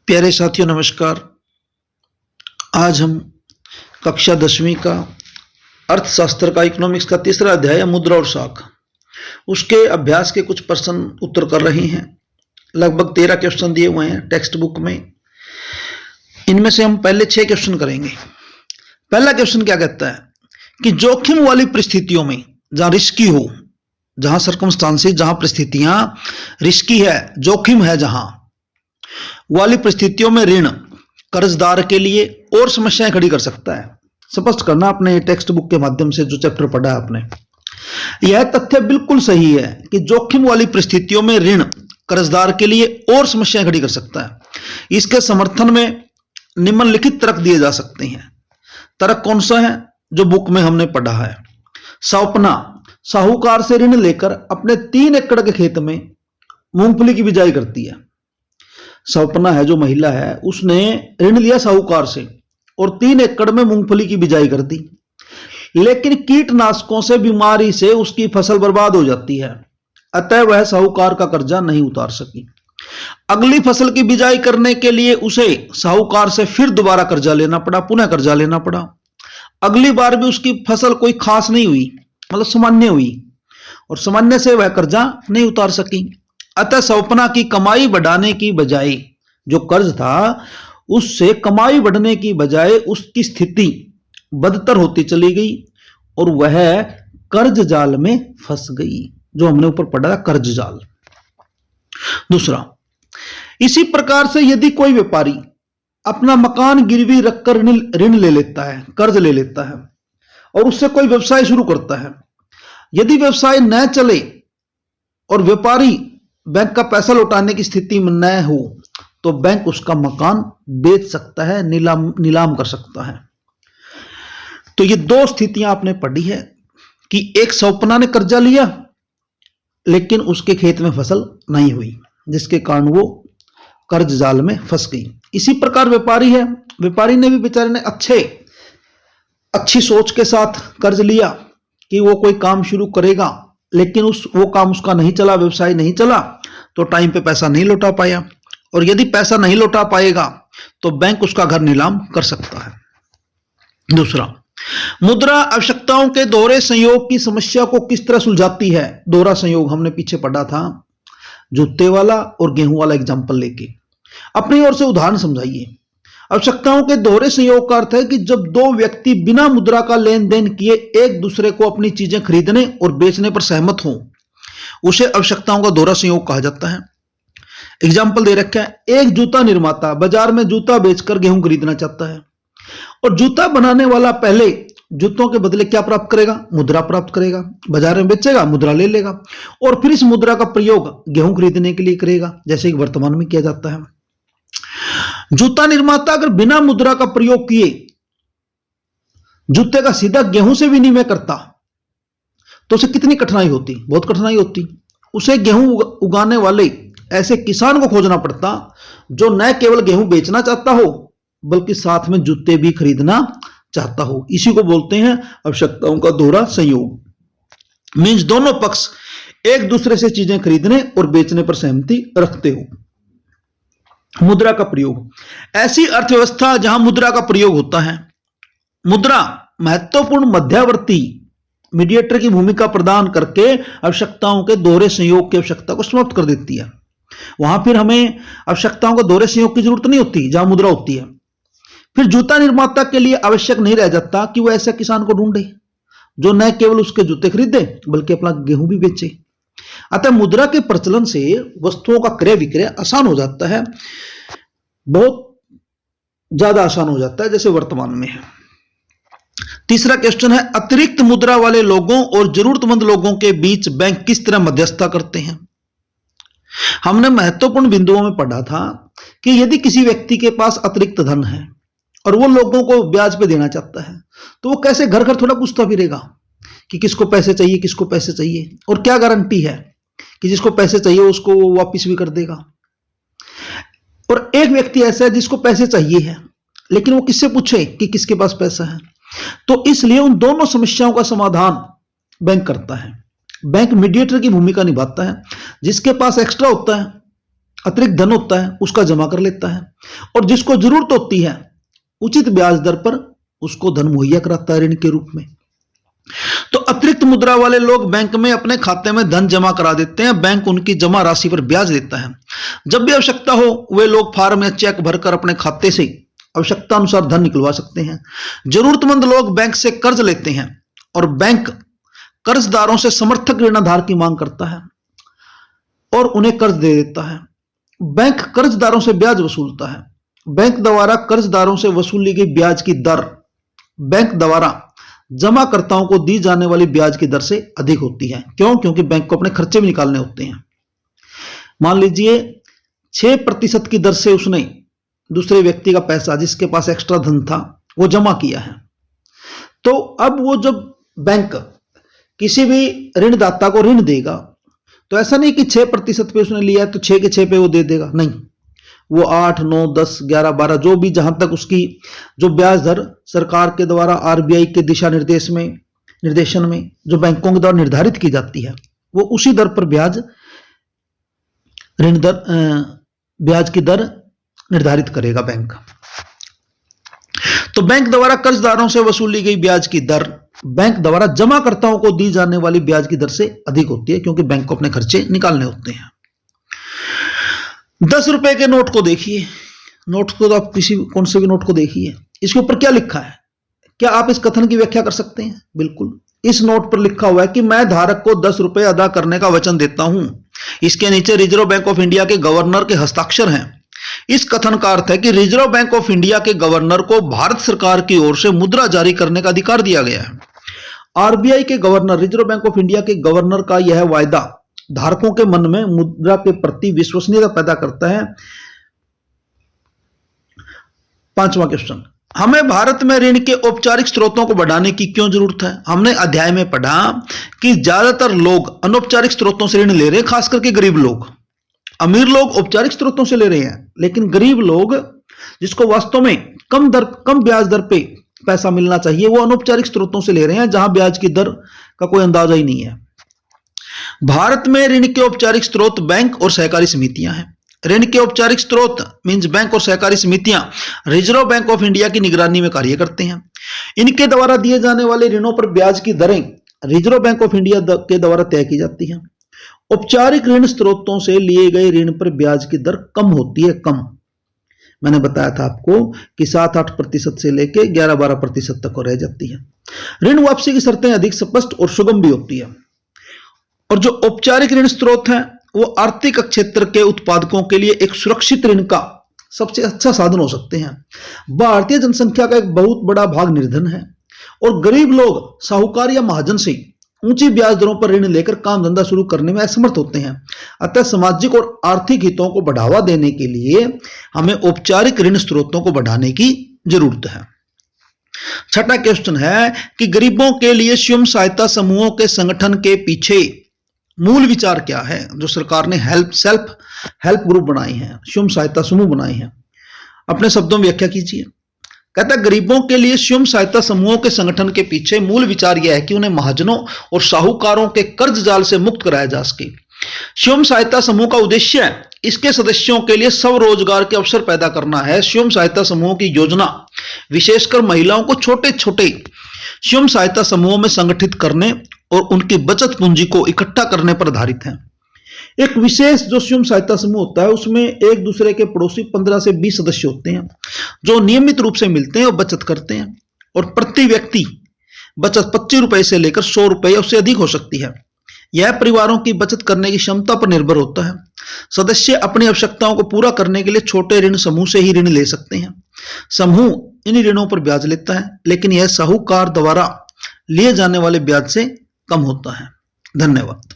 प्यारे साथियों नमस्कार। आज हम कक्षा 10वीं का अर्थशास्त्र का इकोनॉमिक्स का तीसरा अध्याय मुद्रा और साख उसके अभ्यास के कुछ प्रश्न उत्तर कर रहे हैं। लगभग 13 क्वेश्चन दिए हुए हैं टेक्स्ट बुक में। इनमें से हम पहले 6 क्वेश्चन करेंगे। पहला क्वेश्चन क्या कहता है कि जोखिम वाली परिस्थितियों में जहां रिस्की हो, जहां सर्कमस्टांसेस, जहां परिस्थितियां रिस्की है, जोखिम है, जहां वाली परिस्थितियों में ऋण कर्जदार के लिए और समस्याएं खड़ी कर सकता है। स्पष्ट करना अपने टेक्स्ट बुक के माध्यम से जो चैप्टर पढ़ा है आपने। यह तथ्य बिल्कुल सही है कि जोखिम वाली परिस्थितियों में ऋण कर्जदार के लिए और समस्याएं खड़ी कर सकता है। इसके समर्थन में निम्नलिखित तर्क दिए जा सकते हैं। तर्क कौन सा है? जो बुक में हमने पढ़ा है। सौपना साहूकार से ऋण लेकर अपने 3 एकड़ के खेत में मूंगफली की बिजाई करती है। सौपना है जो महिला है, उसने ऋण लिया साहूकार से और 3 एकड़ में मूंगफली की बिजाई कर दी, लेकिन कीटनाशकों से बीमारी से उसकी फसल बर्बाद हो जाती है, अतः वह साहूकार का कर्जा नहीं उतार सकी। अगली फसल की बिजाई करने के लिए उसे साहूकार से फिर दोबारा कर्जा लेना पड़ा, पुनः कर्जा लेना पड़ा। अगली बार भी उसकी फसल कोई खास नहीं हुई, मतलब सामान्य हुई, और सामान्य से वह कर्जा नहीं उतार सकी। अतः सौपना की कमाई बढ़ाने की बजाय, जो कर्ज था उससे कमाई बढ़ने की बजाय उसकी स्थिति बदतर होती चली गई और वह कर्ज जाल में फंस गई, जो हमने ऊपर पढ़ा था, कर्ज जाल। दूसरा, इसी प्रकार से यदि कोई व्यापारी अपना मकान गिरवी रखकर ऋण ले लेता है, कर्ज ले लेता है और उससे कोई व्यवसाय शुरू करता है, यदि व्यवसाय न चले और व्यापारी बैंक का पैसा लौटाने की स्थिति में न हो, तो बैंक उसका मकान बेच सकता है, नीलाम कर सकता है। तो ये 2 स्थितियां आपने पढ़ी है कि एक सौपना ने कर्जा लिया लेकिन उसके खेत में फसल नहीं हुई, जिसके कारण वो कर्ज जाल में फंस गई। इसी प्रकार व्यापारी है, व्यापारी ने भी बेचारे ने अच्छी सोच के साथ कर्ज लिया कि वो कोई काम शुरू करेगा, लेकिन वो काम उसका नहीं चला, व्यवसाय नहीं चला, तो टाइम पे पैसा नहीं लौटा पाया, और यदि पैसा नहीं लौटा पाएगा तो बैंक उसका घर नीलाम कर सकता है। दूसरा, मुद्रा आवश्यकताओं के दोहरे संयोग की समस्या को किस तरह सुलझाती है? दोहरा संयोग हमने पीछे पढ़ा था, जूते वाला और गेहूं वाला एग्जाम्पल लेके अपनी ओर से उदाहरण समझाइए। आवश्यकताओं के दोहरे संयोग का अर्थ है कि जब 2 व्यक्ति बिना मुद्रा का लेन देन किए एक दूसरे को अपनी चीजें खरीदने और बेचने पर सहमत हों, उसे आवश्यकताओं का दोहरा संयोग कहा जाता है। एग्जाम्पल दे रखा है, एक जूता निर्माता बाजार में जूता बेचकर गेहूं खरीदना चाहता है और जूता बनाने वाला पहले जूतों के बदले क्या प्राप्त करेगा? मुद्रा प्राप्त करेगा। बाजार में बेचेगा, मुद्रा ले लेगा और फिर इस मुद्रा का प्रयोग गेहूं खरीदने के लिए करेगा, जैसे कि वर्तमान में किया जाता है। जूता निर्माता अगर बिना मुद्रा का प्रयोग किए जूते का सीधा गेहूं से विनिमय करता तो उसे कितनी कठिनाई होती? बहुत कठिनाई होती। उसे गेहूं उगाने वाले ऐसे किसान को खोजना पड़ता जो न केवल गेहूं बेचना चाहता हो बल्कि साथ में जूते भी खरीदना चाहता हो। इसी को बोलते हैं आवश्यकताओं का दोहरा संयोग। मींस दोनों पक्ष एक दूसरे से चीजें खरीदने और बेचने पर सहमति रखते हो। मुद्रा का प्रयोग, ऐसी अर्थव्यवस्था जहां मुद्रा का प्रयोग होता है। मुद्रा महत्वपूर्ण मध्यवर्ती मीडिएटर की भूमिका प्रदान करके आवश्यकताओं के दोहरे संयोग की आवश्यकता को समाप्त कर देती है। वहां फिर हमें आवश्यकताओं के दोहरे संयोग की जरूरत नहीं होती जहां मुद्रा होती है। फिर जूता निर्माता के लिए आवश्यक नहीं रह जाता कि वह ऐसे किसान को ढूंढे जो न केवल उसके जूते खरीदे बल्कि अपना गेहूं भी बेचे। अतः मुद्रा के प्रचलन से वस्तुओं का क्रय विक्रय आसान हो जाता है, बहुत ज्यादा आसान हो जाता है, जैसे वर्तमान में है। तीसरा क्वेश्चन है, अतिरिक्त मुद्रा वाले लोगों और जरूरतमंद लोगों के बीच बैंक किस तरह मध्यस्थता करते हैं? हमने महत्वपूर्ण बिंदुओं में पढ़ा था कि यदि किसी व्यक्ति के पास अतिरिक्त धन है और वो लोगों को ब्याज पे देना चाहता है, तो वो कैसे घर घर थोड़ा पूछता फिरेगा कि किसको पैसे चाहिए, किसको पैसे चाहिए, और क्या गारंटी है कि जिसको पैसे चाहिए उसको वो वापिस भी कर देगा। और एक व्यक्ति ऐसा है जिसको पैसे चाहिए है लेकिन वो किससे पूछे कि किसके पास पैसा है? तो इसलिए उन दोनों समस्याओं का समाधान बैंक करता है। बैंक मीडिएटर की भूमिका निभाता है। जिसके पास एक्स्ट्रा होता है अतिरिक्त धन होता है उसका जमा कर लेता है, और जिसको जरूरत होती है उचित ब्याज दर पर उसको धन मुहैया कराता है ऋण के रूप में। तो अतिरिक्त मुद्रा वाले लोग बैंक में अपने खाते में धन जमा करा देते हैं, बैंक उनकी जमा राशि पर ब्याज देता है। जब भी आवश्यकता हो वे लोग फार्म या चेक भरकर अपने खाते से आवश्यकता अनुसार धन निकलवा सकते हैं। जरूरतमंद लोग बैंक से कर्ज लेते हैं और बैंक कर्जदारों से समर्थक ऋणाधार की मांग करता है और उन्हें कर्ज दे देता है। बैंक कर्जदारों से ब्याज वसूलता है। बैंक द्वारा कर्जदारों से वसूली गई ब्याज की दर बैंक द्वारा जमाकर्ताओं को दी जाने वाली ब्याज की दर से अधिक होती है। क्यों? क्योंकि बैंक को अपने खर्चे भी निकालने होते हैं। मान लीजिए 6% की दर से उसने दूसरे व्यक्ति का पैसा, जिसके पास एक्स्ट्रा धन था, वो जमा किया है। तो अब वो जब बैंक किसी भी ऋणदाता को ऋण देगा तो ऐसा नहीं कि 6% पे उसने लिया है तो 6 के 6 पे वो दे देगा, नहीं, वो 8, 9, 10, 11, 12 जो भी, जहां तक उसकी जो ब्याज दर सरकार के द्वारा आरबीआई के दिशा निर्देशन में जो बैंकों के द्वारा निर्धारित की जाती है, वो उसी दर पर ब्याज की दर निर्धारित करेगा बैंक। तो बैंक द्वारा कर्जदारों से वसूली गई ब्याज की दर बैंक द्वारा जमाकर्ताओं को दी जाने वाली ब्याज की दर से अधिक होती है, क्योंकि बैंक को अपने खर्चे निकालने होते हैं। 10 रुपए के नोट को देखिए, नोट को तो आप कौन से भी नोट को देखिए, इसके ऊपर क्या लिखा है? क्या आप इस कथन की व्याख्या कर सकते हैं? बिल्कुल। इस नोट पर लिखा हुआ है कि मैं धारक को 10 रुपए अदा करने का वचन देता हूं। इसके नीचे रिजर्व बैंक ऑफ इंडिया के गवर्नर के हस्ताक्षर हैं। इस कथन का अर्थ है कि रिजर्व बैंक ऑफ इंडिया के गवर्नर को भारत सरकार की ओर से मुद्रा जारी करने का अधिकार दिया गया है। आरबीआई के governor, reserve bank of India के गवर्नर का यह वायदा धारकों के मन में मुद्रा के प्रति विश्वसनीयता पैदा करता है। 5वां क्वेश्चन, हमें भारत में ऋण के औपचारिक स्रोतों को बढ़ाने की क्यों जरूरत है? हमने अध्याय में पढ़ा कि ज्यादातर लोग अनौपचारिक स्रोतों से ऋण ले रहे हैं, खास करके गरीब लोग। अमीर लोग औपचारिक स्रोतों से ले रहे हैं, लेकिन गरीब लोग जिसको वास्तव में कम ब्याज दर पे पैसा मिलना चाहिए, वो अनौपचारिक स्रोतों से ले रहे हैं, जहां ब्याज की दर का कोई अंदाजा ही नहीं है। भारत में ऋण के औपचारिक स्रोत बैंक और सहकारी समितियां हैं। ऋण के औपचारिक स्रोत मींस बैंक और सहकारी समितियां रिजर्व बैंक ऑफ इंडिया की निगरानी में कार्य करते हैं। इनके द्वारा दिए जाने वाले ऋणों पर ब्याज की दरें रिजर्व बैंक ऑफ इंडिया के द्वारा तय की जाती हैं। औपचारिक ऋण स्रोतों से लिए गए ऋण पर ब्याज की दर कम होती है, कम। मैंने बताया था आपको कि 7-8% से लेकर 11-12% तक रह जाती है। ऋण वापसी की शर्तें अधिक स्पष्ट और सुगम भी होती है। और जो औपचारिक ऋण स्रोत हैं वो आर्थिक क्षेत्र के उत्पादकों के लिए एक सुरक्षित ऋण का सबसे अच्छा साधन हो सकते हैं। भारतीय जनसंख्या का एक बहुत बड़ा भाग निर्धन है और गरीब लोग साहूकार या महाजन से ऊंची ब्याज दरों पर ऋण लेकर काम धंधा शुरू करने में असमर्थ होते हैं। अतः सामाजिक और आर्थिक हितों को बढ़ावा देने के लिए हमें औपचारिक ऋण स्रोतों को बढ़ाने की जरूरत है। 6वां क्वेश्चन है कि गरीबों के लिए स्वयं सहायता समूहों के संगठन के पीछे मूल विचार क्या है? जो सरकार ने सेल्फ हेल्प ग्रुप बनाए हैं, स्वयं सहायता समूह बनाए हैं, अपने शब्दों में व्याख्या कीजिए। कहता है गरीबों के लिए स्वयं सहायता समूहों के संगठन के पीछे मूल विचार यह है कि उन्हें महाजनों और साहूकारों के कर्ज जाल से मुक्त कराया जा सके। स्वयं सहायता समूह का उद्देश्य इसके सदस्यों के लिए स्वरोजगार के अवसर पैदा करना है। स्वयं सहायता समूहों की योजना विशेषकर महिलाओं को छोटे छोटे स्वयं सहायता समूहों में संगठित करने और उनकी बचत पूंजी को इकट्ठा करने पर आधारित है। एक विशेष जो स्वयं सहायता समूह होता है उसमें एक दूसरे के पड़ोसी 15 से 20 सदस्य होते हैं जो नियमित रूप से मिलते हैं और बचत करते हैं, और प्रति व्यक्ति बचत 25 रुपए से लेकर 100 रुपए या उससे अधिक हो सकती है। यह परिवारों की बचत करने की क्षमता पर निर्भर होता है। सदस्य अपनी आवश्यकताओं को पूरा करने के लिए छोटे ऋण समूह से ही ऋण ले सकते हैं। समूह इन ऋणों पर ब्याज लेता है, लेकिन यह साहूकार द्वारा लिए जाने वाले ब्याज से कम होता है। धन्यवाद।